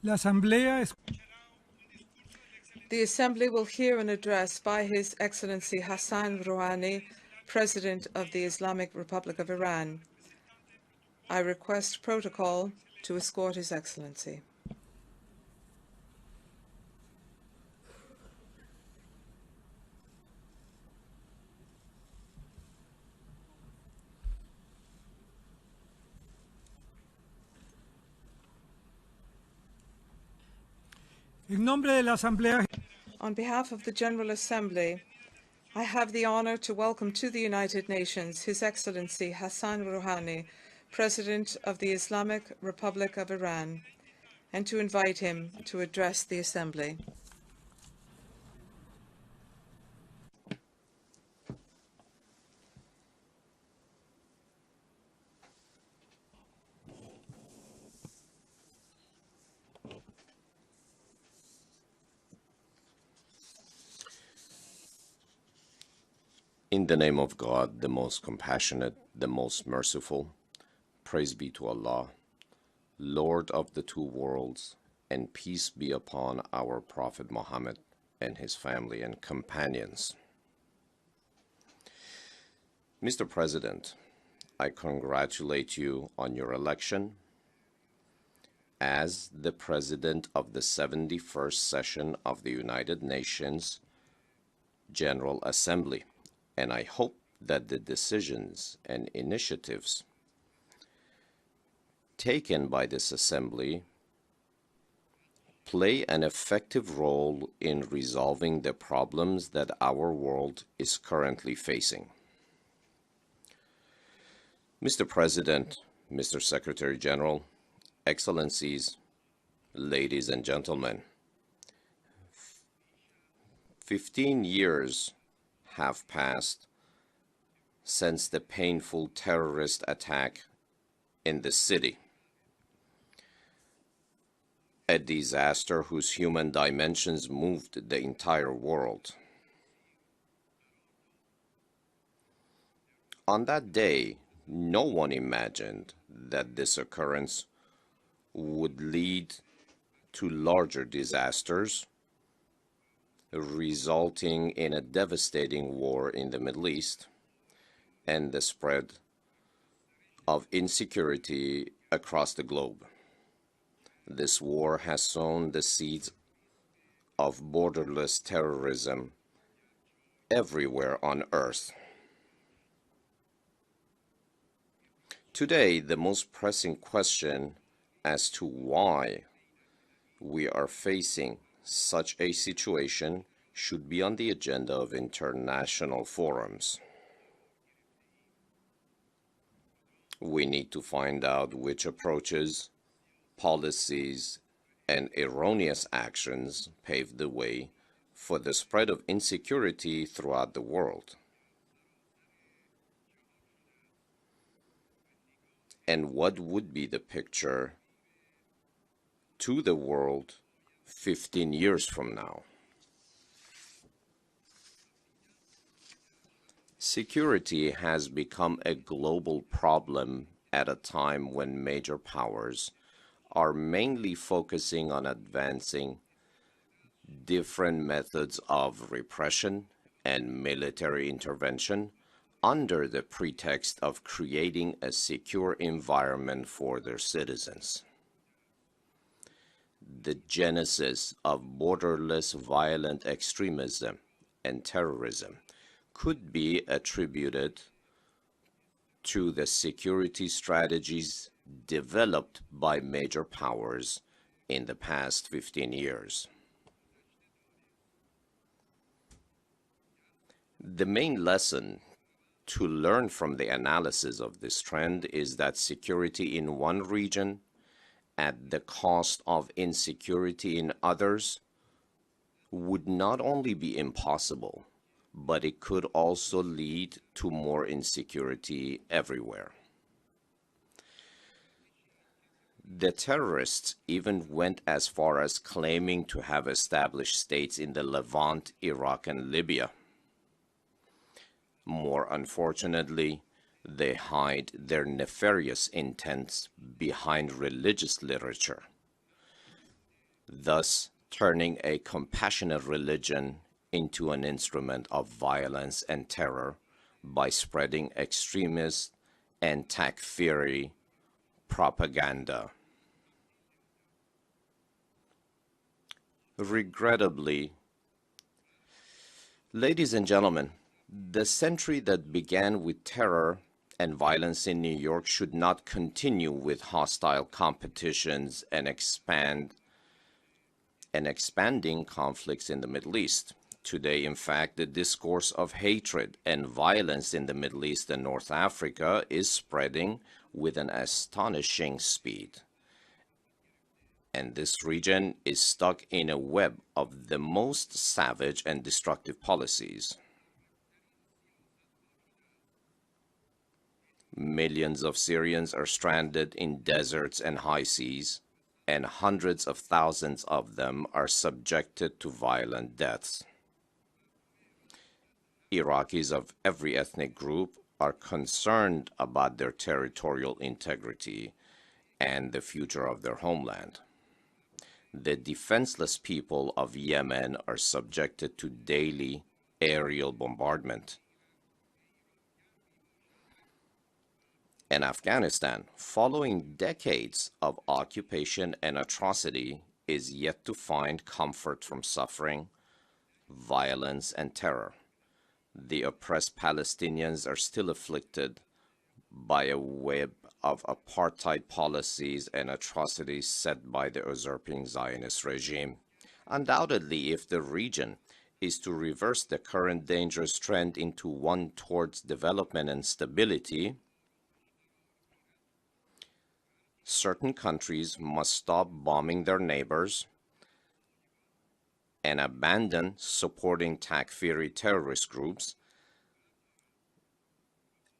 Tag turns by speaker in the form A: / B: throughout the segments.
A: La Asamblea
B: The Assembly will hear an address by His Excellency Hassan Rouhani, President of the Islamic Republic of Iran. I request protocol to escort His Excellency.
A: En nombre de la Asamblea,
B: on behalf of the General Assembly, I have the honor to welcome to the United Nations His Excellency Hassan Rouhani, President of the Islamic Republic of Iran, and to invite him to address the Assembly.
C: In the name of God, the most compassionate, the most merciful, praise be to Allah, Lord of the two worlds, and peace be upon our Prophet Muhammad and his family and companions. Mr. President, I congratulate you on your election as the President of the 71st session of the United Nations General Assembly, and I hope that the decisions and initiatives taken by this Assembly play an effective role in resolving the problems that our world is currently facing. Mr. President, Mr. Secretary General, Excellencies, ladies and gentlemen, 15 years have passed since the painful terrorist attack in the city, a disaster whose human dimensions moved the entire world. On that day, no one imagined that this occurrence would lead to larger disasters, resulting in a devastating war in the Middle East and the spread of insecurity across the globe. This war has sown the seeds of borderless terrorism everywhere on earth. Today, the most pressing question as to why we are facing such a situation should be on the agenda of international forums. We need to find out which approaches, policies, and erroneous actions paved the way for the spread of insecurity throughout the world. And what would be the picture to the world 15 years from now? Security has become a global problem at a time when major powers are mainly focusing on advancing different methods of repression and military intervention under the pretext of creating a secure environment for their citizens. The genesis of borderless violent extremism and terrorism could be attributed to the security strategies developed by major powers in the past 15 years. The main lesson to learn from the analysis of this trend is that security in one region at the cost of insecurity in others would not only be impossible, but it could also lead to more insecurity everywhere. The terrorists even went as far as claiming to have established states in the Levant, Iraq, and Libya. More unfortunately, they hide their nefarious intents behind religious literature. thus turning a compassionate religion into an instrument of violence and terror by spreading extremist and takfiri propaganda. Regrettably, ladies and gentlemen, the century that began with terror and violence in New York should not continue with hostile competitions and expanding conflicts in the Middle East. Today, in fact, the discourse of hatred and violence in the Middle East and North Africa is spreading with an astonishing speed. And this region is stuck in a web of the most savage and destructive policies. Millions of Syrians are stranded in deserts and high seas, and hundreds of thousands of them are subjected to violent deaths. Iraqis of every ethnic group are concerned about their territorial integrity and the future of their homeland. The defenseless people of Yemen are subjected to daily aerial bombardment. And Afghanistan, following decades of occupation and atrocity, is yet to find comfort from suffering, violence, and terror. The oppressed Palestinians are still afflicted by a web of apartheid policies and atrocities set by the usurping Zionist regime. Undoubtedly, if the region is to reverse the current dangerous trend into one towards development and stability, certain countries must stop bombing their neighbors and abandon supporting Takfiri terrorist groups,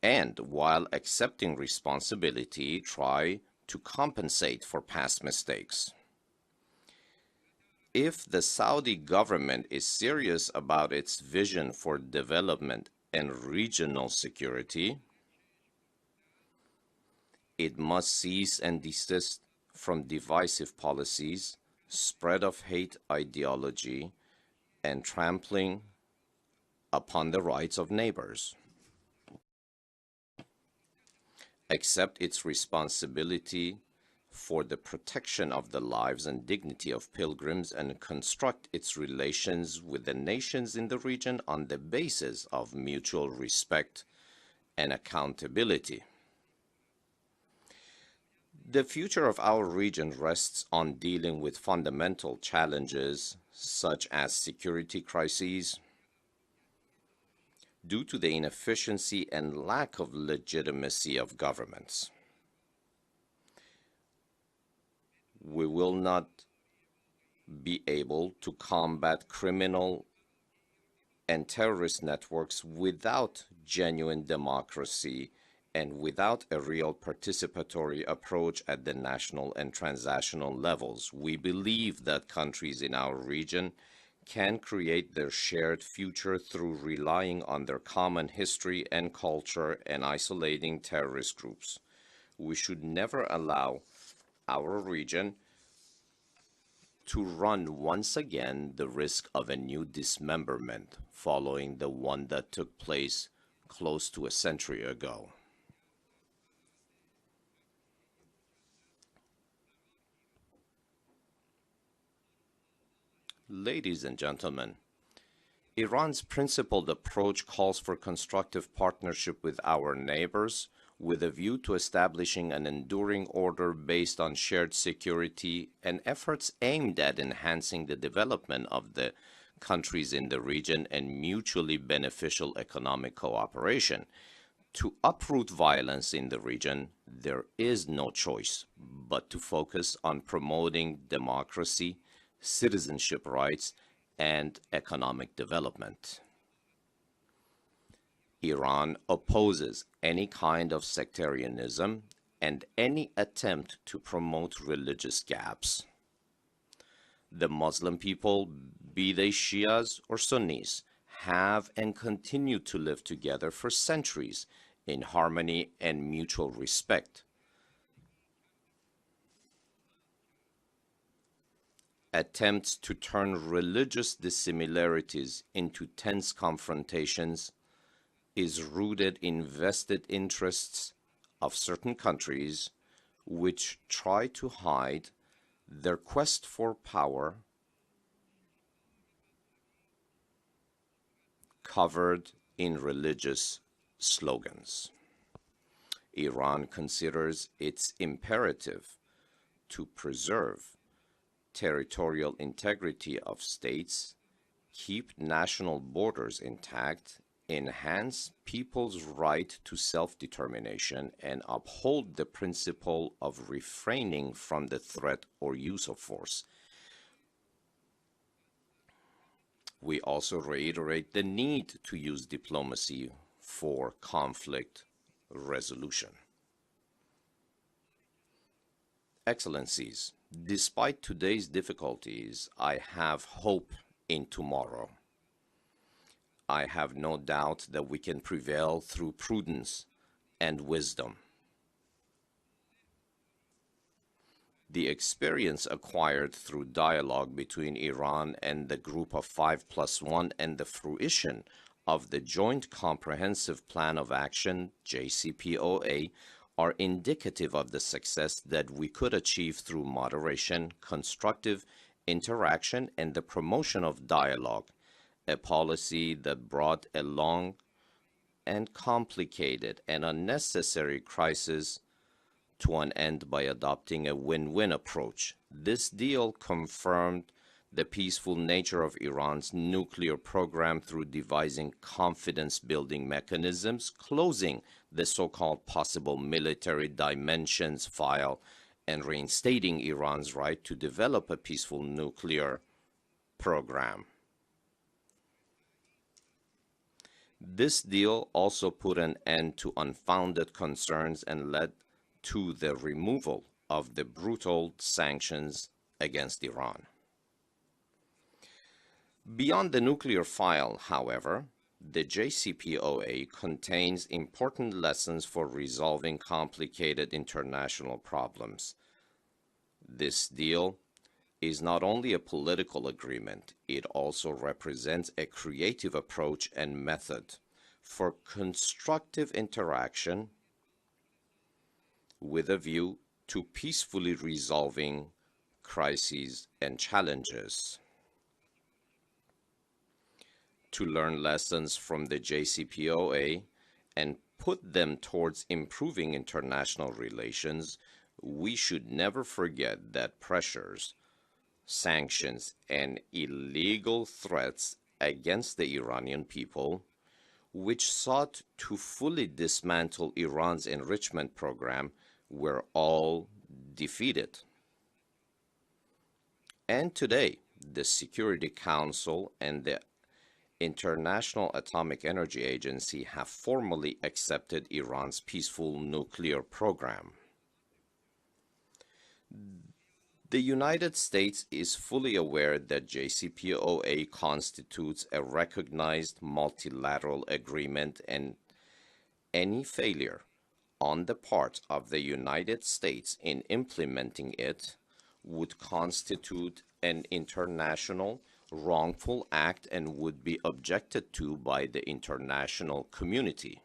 C: and while accepting responsibility, try to compensate for past mistakes. If the Saudi government is serious about its vision for development and regional security, it must cease and desist from divisive policies, spread of hate ideology, and trampling upon the rights of neighbors. Accept its responsibility for the protection of the lives and dignity of pilgrims and construct its relations with the nations in the region on the basis of mutual respect and accountability. The future of our region rests on dealing with fundamental challenges such as security crises, due to the inefficiency and lack of legitimacy of governments. We will not be able to combat criminal and terrorist networks without genuine democracy and without a real participatory approach at the national and transnational levels. We believe that countries in our region can create their shared future through relying on their common history and culture and isolating terrorist groups. We should never allow our region to run once again the risk of a new dismemberment following the one that took place close to a century ago. Ladies and gentlemen, Iran's principled approach calls for constructive partnership with our neighbors with a view to establishing an enduring order based on shared security and efforts aimed at enhancing the development of the countries in the region and mutually beneficial economic cooperation. To uproot violence in the region, there is no choice but to focus on promoting democracy, citizenship rights, and economic development. Iran opposes any kind of sectarianism and any attempt to promote religious gaps. The Muslim people, be they Shias or Sunnis, have and continue to live together for centuries in harmony and mutual respect. attempts to turn religious dissimilarities into tense confrontations is rooted in vested interests of certain countries which try to hide their quest for power covered in religious slogans. Iran considers it's imperative to preserve territorial integrity of states, keep national borders intact, enhance people's right to self-determination, and uphold the principle of refraining from the threat or use of force. We also reiterate the need to use diplomacy for conflict resolution. Excellencies, despite today's difficulties, I have hope in tomorrow. I have no doubt that we can prevail through prudence and wisdom. The experience acquired through dialogue between Iran and the Group of 5+1 and the fruition of the Joint Comprehensive Plan of Action, JCPOA, are indicative of the success that we could achieve through moderation, constructive interaction, and the promotion of dialogue, a policy that brought a long and complicated and unnecessary crisis to an end by adopting a win-win approach. This deal confirmed the peaceful nature of Iran's nuclear program through devising confidence-building mechanisms, closing the so-called possible military dimensions file, and reinstating Iran's right to develop a peaceful nuclear program. This deal also put an end to unfounded concerns and led to the removal of the brutal sanctions against Iran. Beyond the nuclear file, however, the JCPOA contains important lessons for resolving complicated international problems. This deal is not only a political agreement, it also represents a creative approach and method for constructive interaction with a view to peacefully resolving crises and challenges. To learn lessons from the JCPOA and put them towards improving international relations, we should never forget that pressures, sanctions, and illegal threats against the Iranian people, which sought to fully dismantle Iran's enrichment program, were all defeated. And today, the Security Council and the International Atomic Energy Agency have formally accepted Iran's peaceful nuclear program. The United States is fully aware that JCPOA constitutes a recognized multilateral agreement, and any failure on the part of the United States in implementing it would constitute an international wrongful act and would be objected to by the international community.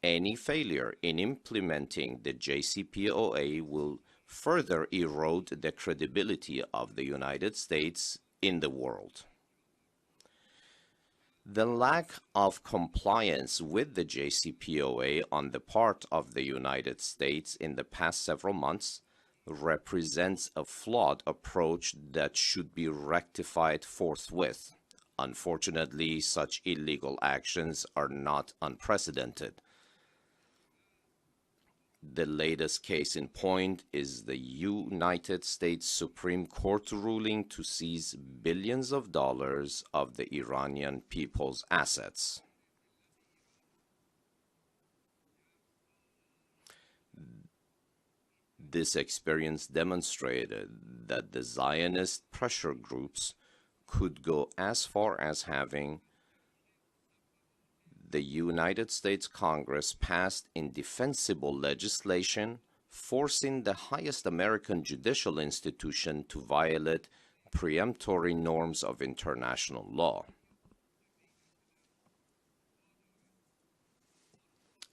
C: Any failure in implementing the JCPOA will further erode the credibility of the United States in the world. The lack of compliance with the JCPOA on the part of the United States in the past several months represents a flawed approach that should be rectified forthwith. Unfortunately, such illegal actions are not unprecedented. The latest case in point is the United States Supreme Court ruling to seize billions of dollars of the Iranian people's assets. This experience demonstrated that the Zionist pressure groups could go as far as having the United States Congress passed indefensible legislation forcing the highest American judicial institution to violate preemptory norms of international law.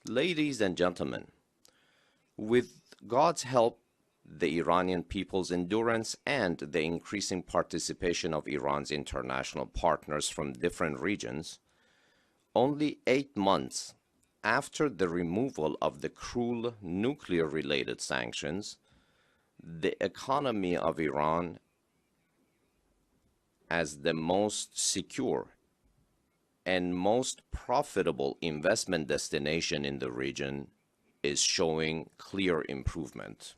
C: Ladies and gentlemen, with God's help, the Iranian people's endurance, and the increasing participation of Iran's international partners from different regions, only 8 months after the removal of the cruel nuclear-related sanctions, the economy of Iran, as the most secure and most profitable investment destination in the region, is showing clear improvement.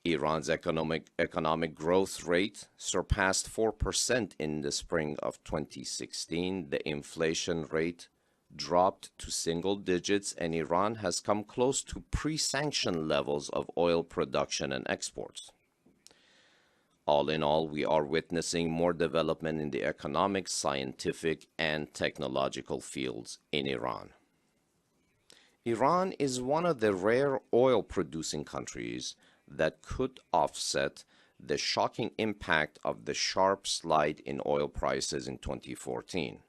C: Iran's economic growth rate surpassed 4% in the spring of 2016. The inflation rate dropped to single digits, and Iran has come close to pre-sanction levels of oil production and exports. All in all, we are witnessing more development in the economic, scientific, and technological fields in Iran. Iran is one of the rare oil-producing countries that could offset the shocking impact of the sharp slide in oil prices in 2014.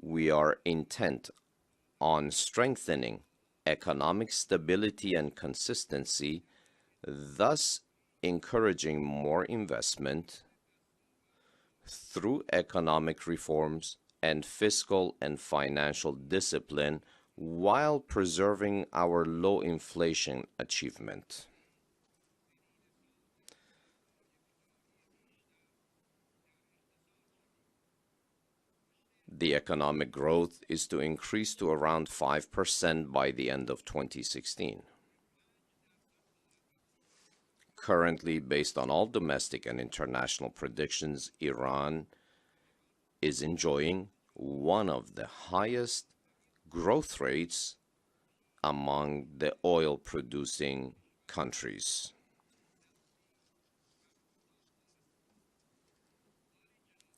C: We are intent on strengthening economic stability and consistency, thus encouraging more investment through economic reforms and fiscal and financial discipline, while preserving our low inflation achievement. The economic growth is to increase to around 5% by the end of 2016. Currently, based on all domestic and international predictions, Iran is enjoying one of the highest growth rates among the oil-producing countries.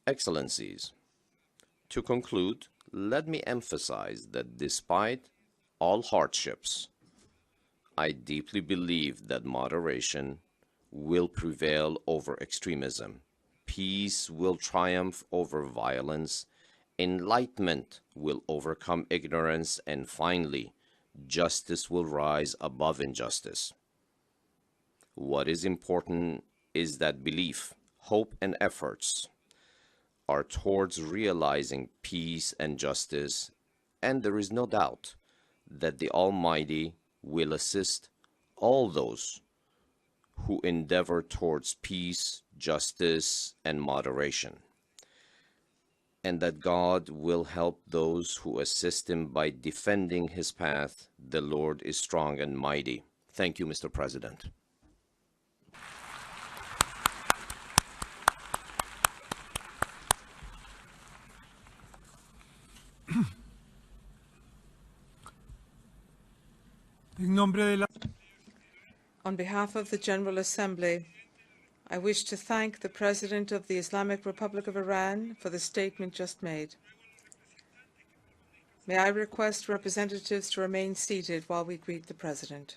C: Excellencies, to conclude, let me emphasize that despite all hardships, I deeply believe that moderation will prevail over extremism. Peace will triumph over violence. Enlightenment will overcome ignorance, and finally, justice will rise above injustice. What is important is that belief, hope, and efforts are towards realizing peace and justice, and there is no doubt that the Almighty will assist all those who endeavor towards peace, justice, and moderation, and that God will help those who assist him by defending his path. The Lord is strong and mighty. Thank you, Mr. President.
A: En nombre de la
B: On behalf of the General Assembly, I wish to thank the President of the Islamic Republic of Iran for the statement just made. May I request representatives to remain seated while we greet the President.